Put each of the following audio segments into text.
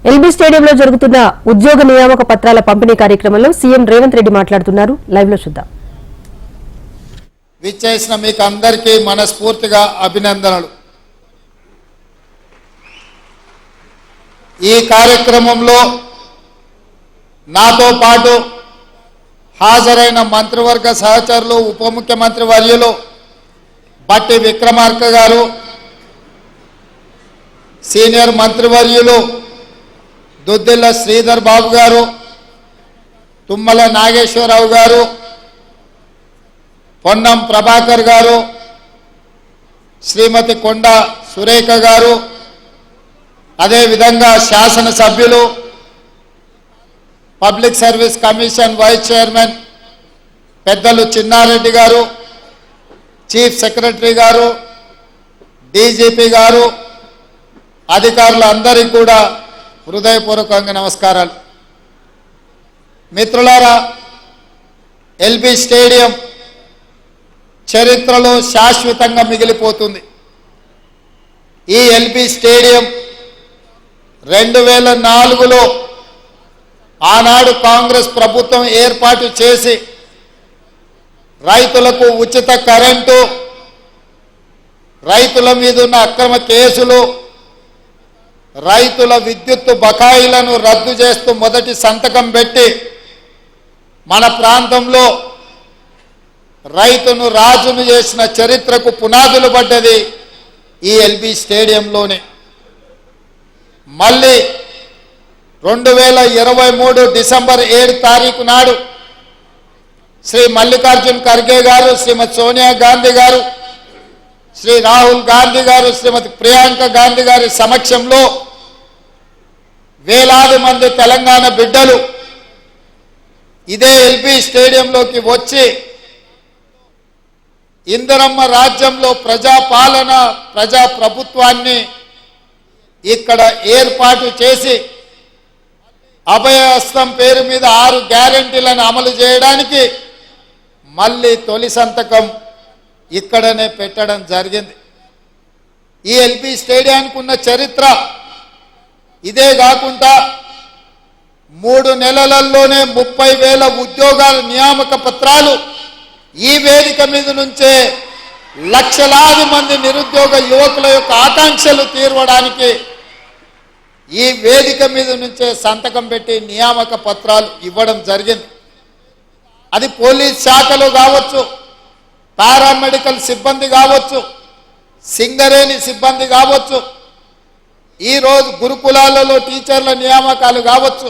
LB స్టేడియంలో జరుగుతున్న ఉద్యోగ నియామక పత్రాల పంపిణీ కార్యక్రమంలో సీఎం రేవంత్ రెడ్డి మాట్లాడుతున్నారు. లైవ్ లో చూద్దాం. విచ్చేసిన మీకు అందరికీ మనస్ఫూర్తిగా అభినందనలు. ఈ కార్యక్రమంలో నాతో పాటు హాజరైన మంత్రివర్గ సహచరులు, ఉప ముఖ్యమంత్రి వర్యులు బట్టి విక్రమార్క గారు, సీనియర్ మంత్రివర్యులు దుద్దిల్ల శ్రీధర్ బాబు గారు, తుమ్మల నాగేశ్వరరావు గారు, పొన్నం ప్రభాకర్ గారు, శ్రీమతి కొండ సురేఖ గారు, అదేవిధంగా శాసనసభ్యులు, public service commission vice chairman పెద్దలు చిన్నారెడ్డి గారు, చీఫ్ సెక్రటరీ గారు, డీజీపీ గారు, అధికారులందరికీ కూడా హృదయపూర్వకంగా నమస్కారాలు. మిత్రులారా, ఎల్బీ స్టేడియం చరిత్రలో శాశ్వతంగా మిగిలిపోతుంది. ఈ ఎల్బీ స్టేడియం 2004లో ఆనాడు కాంగ్రెస్ ప్రభుత్వం ఏర్పాటు చేసి రైతులకు ఉచిత కరెంటు, రైతుల మీద ఉన్న అక్రమ కేసులు, రైతుల విద్యుత్తు బకాయిలను రద్దు చేస్తూ మొదటి సంతకం పెట్టి మన ప్రాంతంలో రైతును రాజును చేసిన చరిత్రకు పునాదులు పడ్డది ఈ ఎల్బీ స్టేడియంలోనే. మళ్ళీ 2023 డిసెంబర్ 7 తారీఖు నాడు శ్రీ మల్లికార్జున్ ఖర్గే గారు, శ్రీమతి సోనియా గాంధీ గారు, శ్రీ రాహుల్ గాంధీ గారు, శ్రీమతి ప్రియాంక గాంధీ గారి సమక్షంలో వేలాది మంది తెలంగాణ బిడ్డలు ఇదే ఎల్బీ స్టేడియంలోకి వచ్చి ఇందిరమ్మ రాజ్యంలో ప్రజాపాలన, ప్రజాప్రభుత్వాన్ని ఇక్కడ ఏర్పాటు చేసి అభయహస్తం పేరు మీద 6 గ్యారెంటీలను అమలు చేయడానికి మళ్ళీ తొలి సంతకం ఇక్కడనే పెట్టడం జరిగింది. ఈ ఎల్బీ స్టేడియానికి ఉన్న చరిత్ర ఇదే కాకుండా 3 నెలలలోనే 30,000 ఉద్యోగాల నియామక పత్రాలు ఈ వేదిక మీద నుంచే లక్షలాది మంది నిరుద్యోగ యువకుల యొక్క ఆకాంక్షలు తీర్చడానికి ఈ వేదిక మీద నుంచే సంతకం పెట్టి నియామక పత్రాలు ఇవ్వడం జరిగింది. అది పోలీస్ శాఖలు కావచ్చు, పారామెడికల్ సిబ్బంది కావచ్చు, సింగరేణి సిబ్బంది కావచ్చు, ఈరోజు గురుకులాలలో టీచర్ల నియామకాలు కావచ్చు,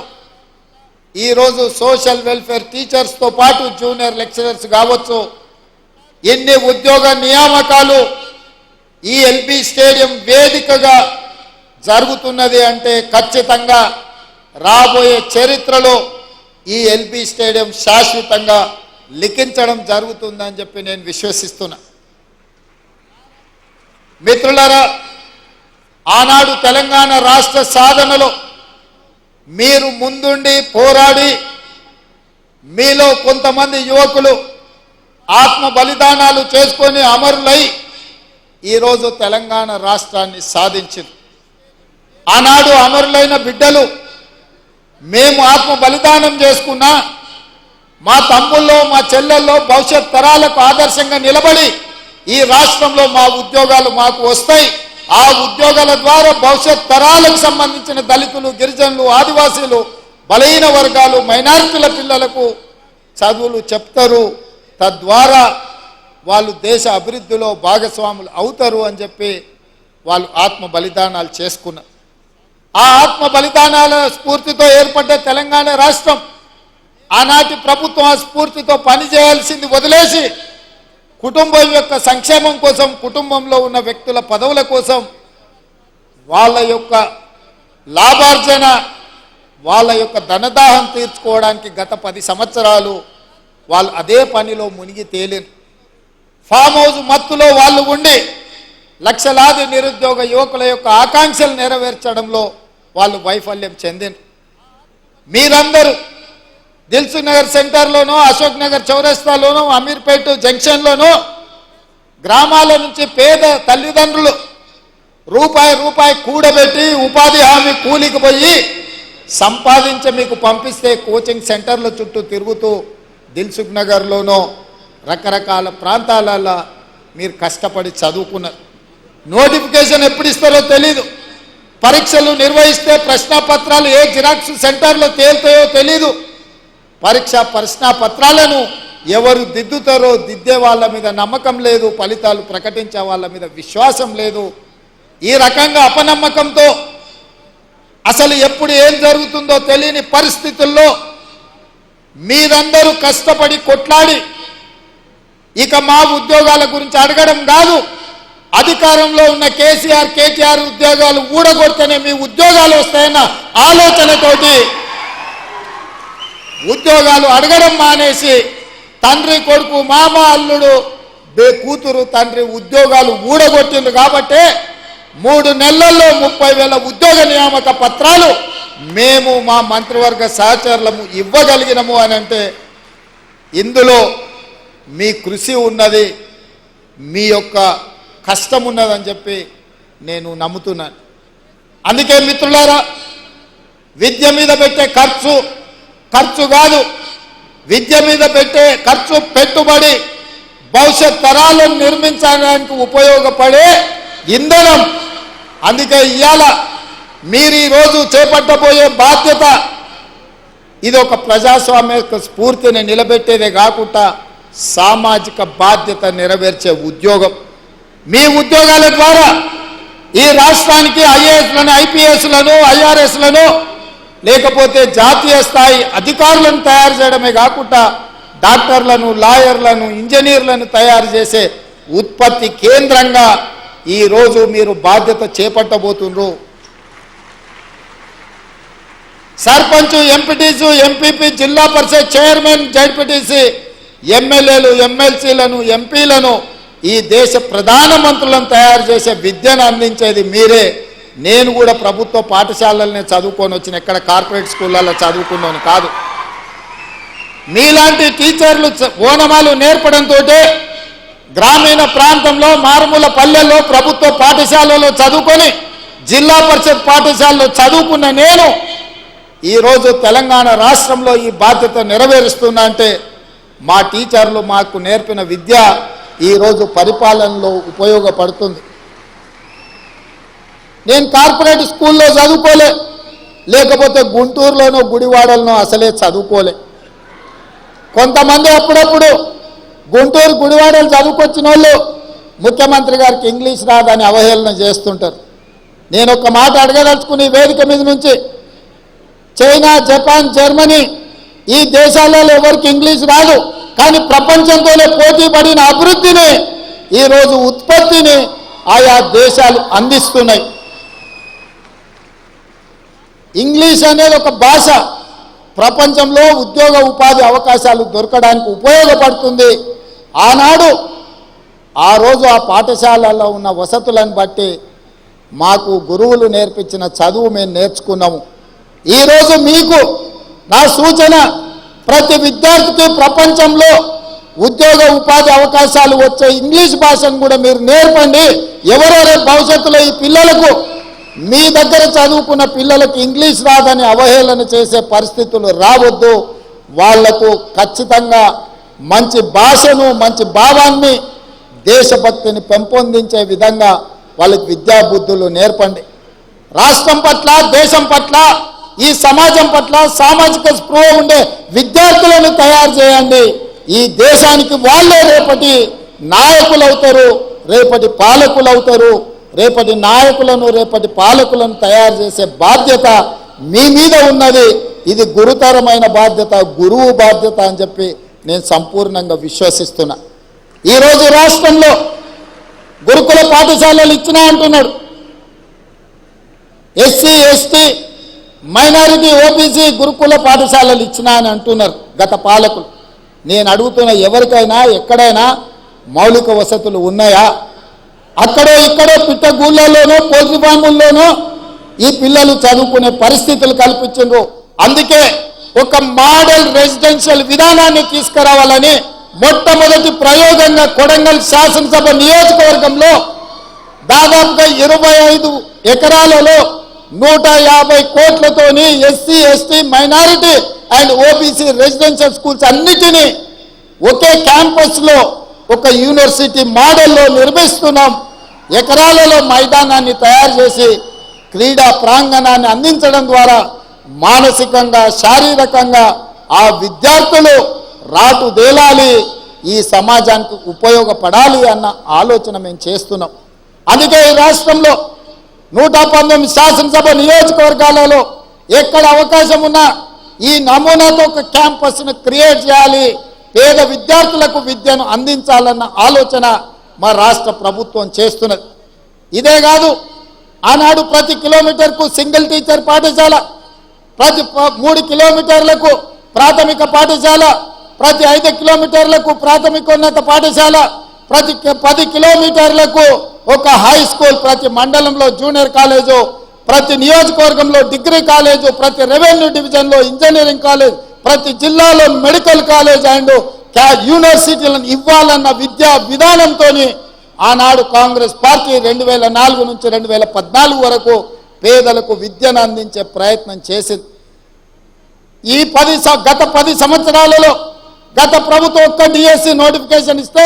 ఈరోజు సోషల్ వెల్ఫేర్ టీచర్స్తో పాటు జూనియర్ లెక్చరర్స్ కావచ్చు. ఎన్ని ఉద్యోగ నియామకాలు ఈ ఎల్బీ స్టేడియం వేదికగా జరుగుతున్నది అంటే ఖచ్చితంగా రాబోయే చరిత్రలో ఈ ఎల్బీ స్టేడియం శాశ్వతంగా లిఖించడం జరుగుతుందని చెప్పి నేను విశ్వసిస్తున్నా. మిత్రులారా, ఆనాడు తెలంగాణ రాష్ట్ర సాధనలో మీరు ముందుండి పోరాడి మీలో కొంతమంది యువకులు ఆత్మ బలిదానాలు చేసుకొని అమరులై ఈరోజు తెలంగాణ రాష్ట్రాన్ని సాధించారు. ఆనాడు అమరులైన బిడ్డలు మేము ఆత్మ బలిదానం చేసుకున్నా మా తమ్ముల్లో, మా చెల్లెల్లో భవిష్యత్ తరాలకు ఆదర్శంగా నిలబడి ఈ రాష్ట్రంలో మా ఉద్యోగాలు మాకు వస్తాయి, ఆ ఉద్యోగాల ద్వారా భవిష్యత్ తరాలకు సంబంధించిన దళితులు, గిరిజనులు, ఆదివాసీలు, బలహీన వర్గాలు, మైనారిటీల పిల్లలకు చదువులు చెప్తారు, తద్వారా వాళ్ళు దేశ అభివృద్ధిలో భాగస్వాములు అవుతారు అని చెప్పి వాళ్ళు ఆత్మ బలిదానాలు చేసుకున్నారు. ఆ ఆత్మ బలిదానాల స్ఫూర్తితో ఏర్పడ్డ తెలంగాణ రాష్ట్రం ఆనాటి ప్రభుత్వం ఆ స్ఫూర్తితో పనిచేయాల్సింది వదిలేసి కుటుంబం యొక్క సంక్షేమం కోసం, కుటుంబంలో ఉన్న వ్యక్తుల పదవుల కోసం, వాళ్ళ యొక్క లాభార్జన, వాళ్ళ యొక్క ధనదాహం తీర్చుకోవడానికి గత 10 సంవత్సరాలు వాళ్ళు అదే పనిలో మునిగి తేలిరు. ఫామ్ హౌస్ మత్తులో వాళ్ళు ఉండి లక్షలాది నిరుద్యోగ యువకుల యొక్క ఆకాంక్షలు నెరవేర్చడంలో వాళ్ళు వైఫల్యం చెందిన. మీరందరూ దిల్సుఖ్ నగర్ సెంటర్లోనో, అశోక్ నగర్ చౌరస్తాలోనో, అమీర్పేట జంక్షన్లోనో గ్రామాల నుంచి పేద తల్లిదండ్రులు రూపాయి కూడబెట్టి ఉపాధి హామీ కూలికి పోయి సంపాదించి మీకు పంపిస్తే కోచింగ్ సెంటర్ల చుట్టూ తిరుగుతూ దిల్సుఖ్ నగర్లోనో రకరకాల ప్రాంతాలలో మీరు కష్టపడి చదువుకున్నారు. నోటిఫికేషన్ ఎప్పుడు ఇస్తారో తెలీదు. పరీక్షలు నిర్వహిస్తే ప్రశ్నాపత్రాలు ఏ జిరాక్స్ సెంటర్లో తేలుతాయో తెలీదు. ప్రశ్నాపత్రాలను ఎవరు దిద్దుతారో దిద్దే వాళ్ళ మీద నమ్మకం లేదు, ఫలితాలు ప్రకటించే వాళ్ళ మీద విశ్వాసం లేదు. ఈ రకంగా అపనమ్మకంతో అసలు ఎప్పుడు ఏం జరుగుతుందో తెలియని పరిస్థితుల్లో మీరందరూ కష్టపడి కొట్లాడి ఇక మా ఉద్యోగాల గురించి అడగడం కాదు, అధికారంలో ఉన్న కేటీఆర్ ఉద్యోగాలు ఊడగొడితేనే మీ ఉద్యోగాలు వస్తాయన్న ఆలోచనతోటి ఉద్యోగాలు అడగడం మానేసి తండ్రి కొడుకు మామ అల్లుడు కూతురు తండ్రి ఉద్యోగాలు ఊడగొట్టింది. కాబట్టి 3 నెలల్లో 30,000 ఉద్యోగ నియామక పత్రాలు మేము మా మంత్రివర్గ సహచరులము ఇవ్వగలిగినము అని అంటే ఇందులో మీ కృషి ఉన్నది, మీ యొక్క కష్టం ఉన్నదని చెప్పి నేను నమ్ముతున్నాను. అందుకే మిత్రులారా, విద్య మీద పెట్టే ఖర్చు కాదు, విద్య మీద పెట్టే ఖర్చు పెట్టుబడి భవిష్యత్ తరాలను నిర్మించడానికి ఉపయోగపడే ఇంధనం. అందుకే ఇవాళ మీరు ఈరోజు చేపట్టబోయే బాధ్యత ఇది ఒక ప్రజాస్వామ్య స్ఫూర్తిని నిలబెట్టేదే కాకుండా సామాజిక బాధ్యత నెరవేర్చే ఉద్యోగం. మీ ఉద్యోగాల ద్వారా ఈ రాష్ట్రానికి ఐఏఎస్లను ఐపీఎస్లను ఐఆర్ఎస్లను లేకపోతే జాతీయ స్థాయి అధికారులను తయారు చేయడమే కాకుండా డాక్టర్లను లాయర్లను ఇంజనీర్లను తయారు చేసే ఉత్పత్తి కేంద్రంగా ఈరోజు మీరు బాధ్యత చేపట్టబోతున్నారు. సర్పంచ్, ఎంపీటీసు, ఎంపీపీ, జిల్లా పరిషత్ చైర్మన్, జడ్పీటీసీ, ఎమ్మెల్యేలు, ఎమ్మెల్సీలను, ఎంపీలను, ఈ దేశ ప్రధానమంత్రులను తయారు చేసే విద్యను అందించేది మీరే. నేను కూడా ప్రభుత్వ పాఠశాలలనే చదువుకొని వచ్చిన, ఎక్కడ కార్పొరేట్ స్కూళ్ళల్లో చదువుకున్నాను కాదు. మీలాంటి టీచర్లు ఓనమాలు నేర్పడంతో గ్రామీణ ప్రాంతంలో మారుమూల పల్లెల్లో ప్రభుత్వ పాఠశాలలో చదువుకొని జిల్లా పరిషత్ పాఠశాలలో చదువుకున్న నేను ఈరోజు తెలంగాణ రాష్ట్రంలో ఈ బాధ్యత నెరవేరుస్తున్నా అంటే మా టీచర్లు మాకు నేర్పిన విద్య ఈరోజు పరిపాలనలో ఉపయోగపడుతుంది. నేను కార్పొరేట్ స్కూల్లో చదువుకోలే, లేకపోతే గుంటూరులోనో గుడివాడలోనో అసలే చదువుకోలే. కొంతమంది అప్పుడప్పుడు గుంటూరు గుడివాడలు చదువుకొచ్చిన వాళ్ళు ముఖ్యమంత్రి గారికి ఇంగ్లీష్ రాదని అవహేళన చేస్తుంటారు. నేను ఒక మాట అడగదలుచుకుని వేదిక మీద నుంచి, చైనా, జపాన్, జర్మనీ ఈ దేశాలలో ఎవరికి ఇంగ్లీష్ రాదు, కానీ ప్రపంచంతోనే పోటీ పడిన అభివృద్ధిని ఈరోజు ఉత్పత్తిని ఆయా దేశాలు అందిస్తున్నాయి. ఇంగ్లీష్ అనేది ఒక భాష ప్రపంచంలో ఉద్యోగ ఉపాధి అవకాశాలు దొరకడానికి ఉపయోగపడుతుంది. ఆనాడు ఆ రోజు ఆ పాఠశాలలో ఉన్న వసతులను బట్టి మాకు గురువులు నేర్పించిన చదువు మేము నేర్చుకున్నాము. ఈరోజు మీకు నా సూచన, ప్రతి విద్యార్థికి ప్రపంచంలో ఉద్యోగ ఉపాధి అవకాశాలు వచ్చే ఇంగ్లీష్ భాషను కూడా మీరు నేర్పండి. ఎవరెవరి భవిష్యత్తులో ఈ పిల్లలకు, మీ దగ్గర చదువుకున్న పిల్లలకు ఇంగ్లీష్ రాదని అవహేళన చేసే పరిస్థితులు రావద్దు. వాళ్లకు ఖచ్చితంగా మంచి భాషను, మంచి భావాన్ని, దేశభక్తిని పెంపొందించే విధంగా వాళ్ళకి విద్యాబుద్ధులు నేర్పండి. రాష్ట్రం పట్ల, దేశం పట్ల, ఈ సమాజం పట్ల సామాజిక స్పృహ ఉండే విద్యార్థులను తయారు చేయండి. ఈ దేశానికి వాళ్ళే రేపటి నాయకులు అవుతారు, రేపటి పాలకులు అవుతారు. రేపటి నాయకులను, రేపటి పాలకులను తయారు చేసే బాధ్యత మీ మీద ఉన్నది. ఇది గురుతరమైన బాధ్యత, గురువు బాధ్యత అని చెప్పి నేను సంపూర్ణంగా విశ్వసిస్తున్నా. ఈరోజు రాష్ట్రంలో గురుకుల పాఠశాలలు ఇచ్చినా అంటున్నాడు. ఎస్సీ, ఎస్టీ, మైనారిటీ, ఓబీసీ గురుకుల పాఠశాలలు ఇచ్చినా అని అంటున్నారు గత పాలకులు. నేను అడుగుతున్న, ఎవరికైనా ఎక్కడైనా మౌలిక వసతులు ఉన్నాయా? అక్కడో ఇక్కడో పిట్టగూళ్ళలోనో పోల్ట్రీ ఫార్ముల్లోనో ఈ పిల్లలు చదువుకునే పరిస్థితులు కల్పించారు. అందుకే ఒక మోడల్ రెసిడెన్షియల్ విధానాన్ని తీసుకురావాలని మొట్టమొదటి ప్రయోగంగా కొడంగల్ శాసనసభ నియోజకవర్గంలో దాదాపుగా 25 ఎకరాలలో 150 కోట్లతోని SC ST minority and OBC residential schools అన్నిటినీ ఒకే క్యాంపస్లో ఒక యూనివర్సిటీ మోడల్లో నిర్మిస్తున్నాం. ఎకరాలలో మైదానాన్ని తయారు చేసి క్రీడా ప్రాంగణాన్ని అందించడం ద్వారా మానసికంగా శారీరకంగా ఆ విద్యార్థులు రాటుదేలాలి, ఈ సమాజానికి ఉపయోగపడాలి అన్న ఆలోచన మేము చేస్తున్నాం. అందుకే ఈ రాష్ట్రంలో 119 శాసనసభ నియోజకవర్గాలలో ఎక్కడ అవకాశం ఉన్నా ఈ నమూనాతో ఒక క్యాంపస్ను క్రియేట్ చేయాలి, పేద విద్యార్థులకు విద్యను అందించాలన్న ఆలోచన మా రాష్ట్ర ప్రభుత్వం చేస్తున్నది. ఇదే కాదు, ఆనాడు ప్రతి కిలోమీటర్కు సింగిల్ టీచర్ పాఠశాల, ప్రతి 3 కిలోమీటర్లకు ప్రాథమిక పాఠశాల, ప్రతి 5 కిలోమీటర్లకు ప్రాథమికోన్నత పాఠశాల, ప్రతి 10 కిలోమీటర్లకు ఒక హై స్కూల్, ప్రతి మండలంలో జూనియర్ కాలేజు, ప్రతి నియోజకవర్గంలో డిగ్రీ కాలేజు, ప్రతి రెవెన్యూ డివిజన్లో ఇంజనీరింగ్ కాలేజ్, ప్రతి జిల్లాలో మెడికల్ కాలేజ్ అండ్ యూనివర్సిటీలను ఇవ్వాలన్న విద్యా విధానంతో ఆనాడు కాంగ్రెస్ పార్టీ 2004 నుంచి 2014 వరకు పేదలకు విద్యను అందించే ప్రయత్నం చేసింది. ఈ గత 10 సంవత్సరాలలో గత ప్రభుత్వం ఒక్క డిఎస్సి నోటిఫికేషన్ ఇస్తే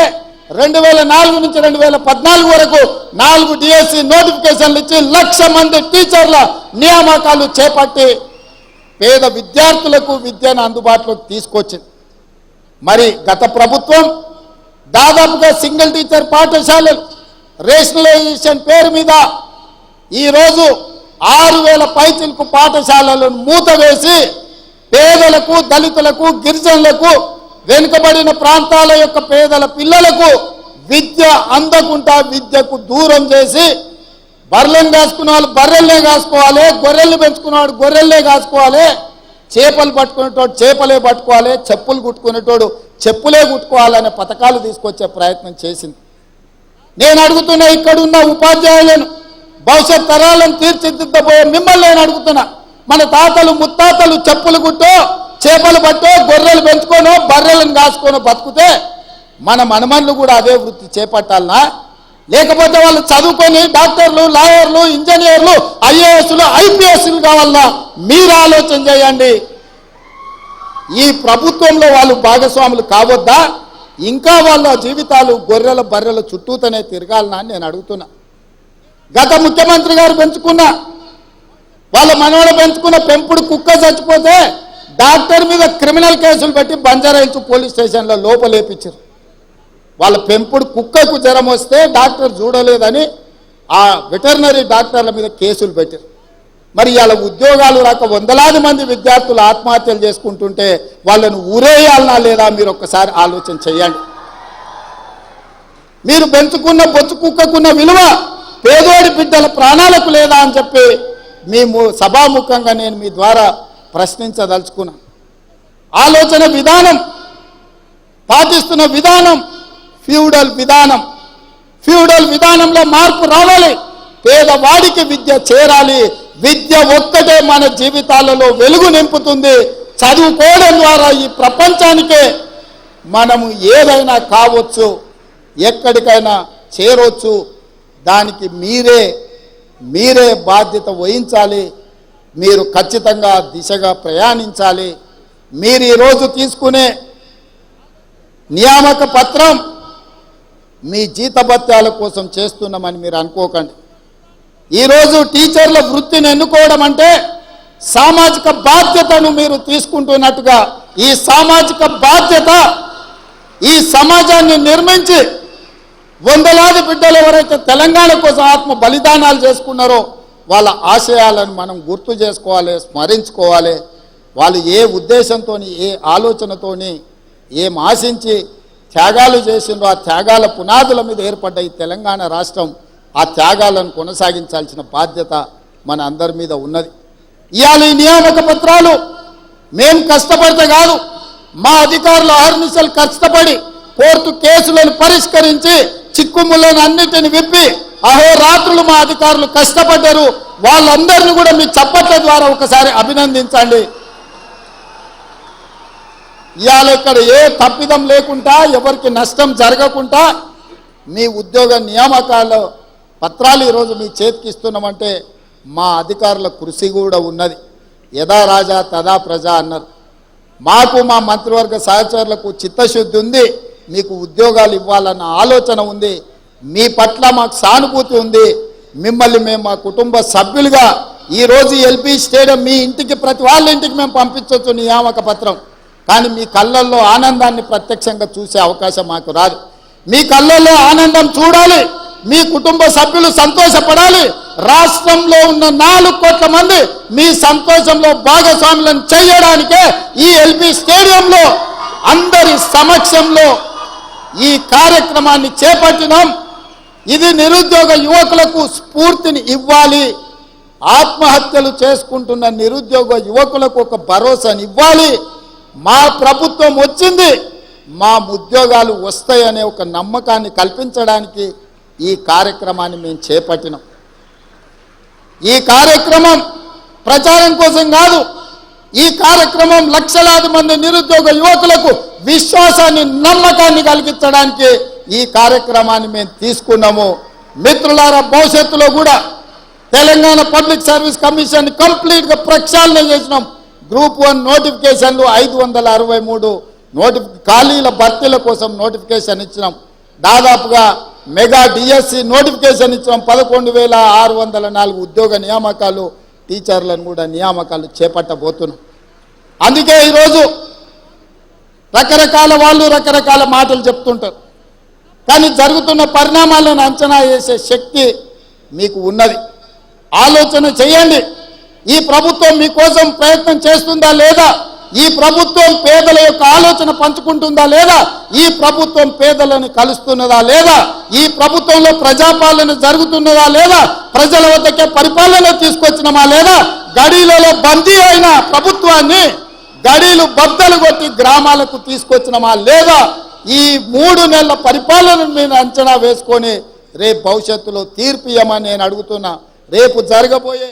2004 నుంచి 2014 వరకు 4 డిఎస్సి నోటిఫికేషన్లు ఇచ్చి 1,00,000 మంది టీచర్ల నియామకాలు చేపట్టి పేద విద్యార్థులకు విద్యను అందుబాటులోకి తీసుకొచ్చింది. మరి గత ప్రభుత్వం దాదాపుగా సింగిల్ టీచర్ పాఠశాలలు రేషనలైజేషన్ పేరు మీద ఈరోజు 6,000 పైచిలకు పాఠశాలలను మూతవేసి పేదలకు, దళితులకు, గిరిజనులకు, వెనుకబడిన ప్రాంతాల యొక్క పేదల పిల్లలకు విద్య అందకుండా విద్యకు దూరం చేసి బర్రెలను కాసుకున్న వాళ్ళు బర్రెల్నే కాసుకోవాలి, గొర్రెల్ని పెంచుకున్నవాడు గొర్రెల్నే కాసుకోవాలి, చేపలు పట్టుకునేటోడు చేపలే పట్టుకోవాలి, చెప్పులు కుట్టుకునేటోడు చెప్పులే కుట్టుకోవాలనే పథకాలు తీసుకొచ్చే ప్రయత్నం చేసింది. నేను అడుగుతున్నా, ఇక్కడున్న ఉపాధ్యాయులను, భవిష్యత్ తరాలను తీర్చిదిద్దబోయే మిమ్మల్ని నేను అడుగుతున్నా, మన తాతలు ముత్తాతలు చెప్పులు కుట్టో, చేపలు పట్టో, గొర్రెలు పెంచుకోనో, బర్రెలను కాసుకోనో బతుకుతే మన మనమన్లు కూడా అదే వృత్తి చేపట్టాలనా? లేకపోతే వాళ్ళు చదువుకొని డాక్టర్లు, లాయర్లు, ఇంజనీర్లు, ఐఏఎస్లు, ఐపీఎస్లు కావాలన్నా? మీరు ఆలోచన చేయండి. ఈ ప్రభుత్వంలో వాళ్ళు భాగస్వాములు కావద్దా? ఇంకా వాళ్ళ జీవితాలు గొర్రెల బర్రెల చుట్టూతోనే తిరగాలనా అని నేను అడుగుతున్నా. గత ముఖ్యమంత్రి గారు పెంచుకున్న, వాళ్ళ మనవడు పెంచుకున్న పెంపుడు కుక్క చచ్చిపోతే డాక్టర్ మీద క్రిమినల్ కేసులు పెట్టి బంజారాహిల్స్ పోలీస్ స్టేషన్లో లోపలేపించారు. వాళ్ళ పెంపుడు కుక్కకు జ్వరం వస్తే డాక్టర్ చూడలేదని ఆ వెటర్నరీ డాక్టర్ల మీద కేసులు పెట్టారు. మరి వాళ్ళ ఉద్యోగాలు రాక వందలాది మంది విద్యార్థులు ఆత్మహత్యలు చేసుకుంటుంటే వాళ్ళను ఊరేయాలనా లేదా? మీరు ఒక్కసారి ఆలోచన చేయండి. మీరు పెంచుకున్న బొచ్చు కుక్కకున్న విలువ పేదోడి బిడ్డల ప్రాణాలకు లేదా అని చెప్పి మేము సభాముఖంగా నేను మీ ద్వారా ప్రశ్నించదలుచుకున్నా. ఆలోచన విధానం, పాటిస్తున్న విధానం ఫ్యూడల్ విధానం. ఫ్యూడల్ విధానంలో మార్పు రావాలి. పేదవాడికి విద్య చేరాలి. విద్య ఒక్కటే మన జీవితాలలో వెలుగు నింపుతుంది. చదువుకోవడం ద్వారా ఈ ప్రపంచానికే మనము ఏదైనా కావచ్చు, ఎక్కడికైనా చేరవచ్చు. దానికి మీరే బాధ్యత వహించాలి. మీరు ఖచ్చితంగా దిశగా ప్రయాణించాలి. మీరు ఈరోజు తీసుకునే నియామక పత్రం మీ జీతభత్యాల కోసం చేస్తున్నామని మీరు అనుకోకండి. ఈరోజు టీచర్ల వృత్తిని ఎన్నుకోవడం అంటే సామాజిక బాధ్యతను మీరు తీసుకుంటున్నట్టుగా, ఈ సామాజిక బాధ్యత ఈ సమాజాన్ని నిర్మించి వందలాది బిడ్డలు ఎవరైతే తెలంగాణ కోసం ఆత్మ బలిదానాలు చేసుకున్నారో వాళ్ళ ఆశయాలను మనం గుర్తు చేసుకోవాలి, స్మరించుకోవాలి. వాళ్ళు ఏ ఉద్దేశంతో, ఏ ఆలోచనతో, ఏం ఆశించి త్యాగాలు చేసిండ్రో ఆ త్యాగాల పునాదుల మీద ఏర్పడ్డ ఈ తెలంగాణ రాష్ట్రం ఆ త్యాగాలను కొనసాగించాల్సిన బాధ్యత మన అందరి మీద ఉన్నది. ఇవాళ ఈ నియామక పత్రాలు మేము కష్టపడితే కాదు, మా అధికారులు అహర్నిశలు కష్టపడి కోర్టు కేసులను పరిష్కరించి చిక్కుములను అన్నిటిని విప్పి అహోరాత్రులు మా అధికారులు కష్టపడ్డారు. వాళ్ళందరినీ కూడా మీ చప్పట్ల ద్వారా ఒకసారి అభినందించండి. ఇవాళ ఇక్కడ ఏ తప్పిదం లేకుండా, ఎవరికి నష్టం జరగకుండా మీ ఉద్యోగ నియామకాల పత్రాలు ఈరోజు మీ చేతికి ఇస్తున్నామంటే మా అధికారుల కృషి కూడా ఉన్నది. యథా రాజా తదా ప్రజ అన్నారు. మాకు మా మంత్రివర్గ సహచరులకు చిత్తశుద్ధి ఉంది, మీకు ఉద్యోగాలు ఇవ్వాలన్న ఆలోచన ఉంది, మీ పట్ల మాకు సానుభూతి ఉంది. మిమ్మల్ని మేము మా కుటుంబ సభ్యులుగా ఈరోజు ఎల్పీ స్టేడియం మీ ఇంటికి ప్రతి వాళ్ళ ఇంటికి మేము పంపించవచ్చు నియామక పత్రం. కానీ మీ కళ్ళల్లో ఆనందాన్ని ప్రత్యక్షంగా చూసే అవకాశం మాకు రాదు. మీ కళ్ళల్లో ఆనందం చూడాలి, మీ కుటుంబ సభ్యులు సంతోషపడాలి. రాష్ట్రంలో ఉన్న 4 కోట్ల మంది మీ సంతోషంలో భాగస్వాములను చేయడానికే ఈ ఎల్పీ స్టేడియంలో అందరి సమక్షంలో ఈ కార్యక్రమాన్ని చేపట్టినాం. ఇది నిరుద్యోగ యువకులకు స్ఫూర్తిని ఇవ్వాలి, ఆత్మహత్యలు చేసుకుంటున్న నిరుద్యోగ యువకులకు ఒక భరోసాని ఇవ్వాలి. మా ప్రభుత్వం వచ్చింది, మా ఉద్యోగాలు వస్తాయనే ఒక నమ్మకాన్ని కల్పించడానికి ఈ కార్యక్రమాన్ని మేము చేపట్టినాం. ఈ కార్యక్రమం ప్రచారం కోసం కాదు, ఈ కార్యక్రమం లక్షలాది మంది నిరుద్యోగ యువకులకు విశ్వాసాన్ని నమ్మకాన్ని కలిగించడానికి ఈ కార్యక్రమాన్ని మేము తీసుకున్నాము. మిత్రులారా, భవిష్యత్తులో కూడా తెలంగాణ పబ్లిక్ సర్వీస్ కమిషన్ కంప్లీట్గా ప్రక్షాళన చేసినాం. గ్రూప్ 1 నోటిఫికేషన్లు 563 ఖాళీల భర్తీల కోసం నోటిఫికేషన్ ఇచ్చినాం. దాదాపుగా మెగా డిఎస్సి నోటిఫికేషన్ ఇచ్చినాం. 11,604 ఉద్యోగ నియామకాలు, టీచర్లను కూడా నియామకాలు చేపట్టబోతున్నాం. అందుకే ఈరోజు రకరకాల వాళ్ళు రకరకాల మాటలు చెప్తుంటారు, కానీ జరుగుతున్న పరిణామాలను అంచనా వేసే శక్తి మీకు ఉన్నది. ఆలోచన చేయండి. ఈ ప్రభుత్వం మీకోసం ప్రయత్నం చేస్తుందా లేదా? ఈ ప్రభుత్వం పేదల యొక్క ఆలోచన పంచుకుంటుందా లేదా? ఈ ప్రభుత్వం పేదలను కలుస్తున్నదా లేదా? ఈ ప్రభుత్వంలో ప్రజాపాలన జరుగుతున్నదా లేదా? ప్రజల వద్దకే పరిపాలన తీసుకొచ్చినమా లేదా? గడీలలో బందీ అయిన ప్రభుత్వాన్ని గడీలు బద్దలు కొట్టి గ్రామాలకు తీసుకొచ్చినమా లేదా? ఈ 3 నెలల పరిపాలనను మీరు అంచనా వేసుకొని రేపు భవిష్యత్తులో తీర్పు ఇవ్వమని నేను అడుగుతున్నా. రేపు జరగబోయే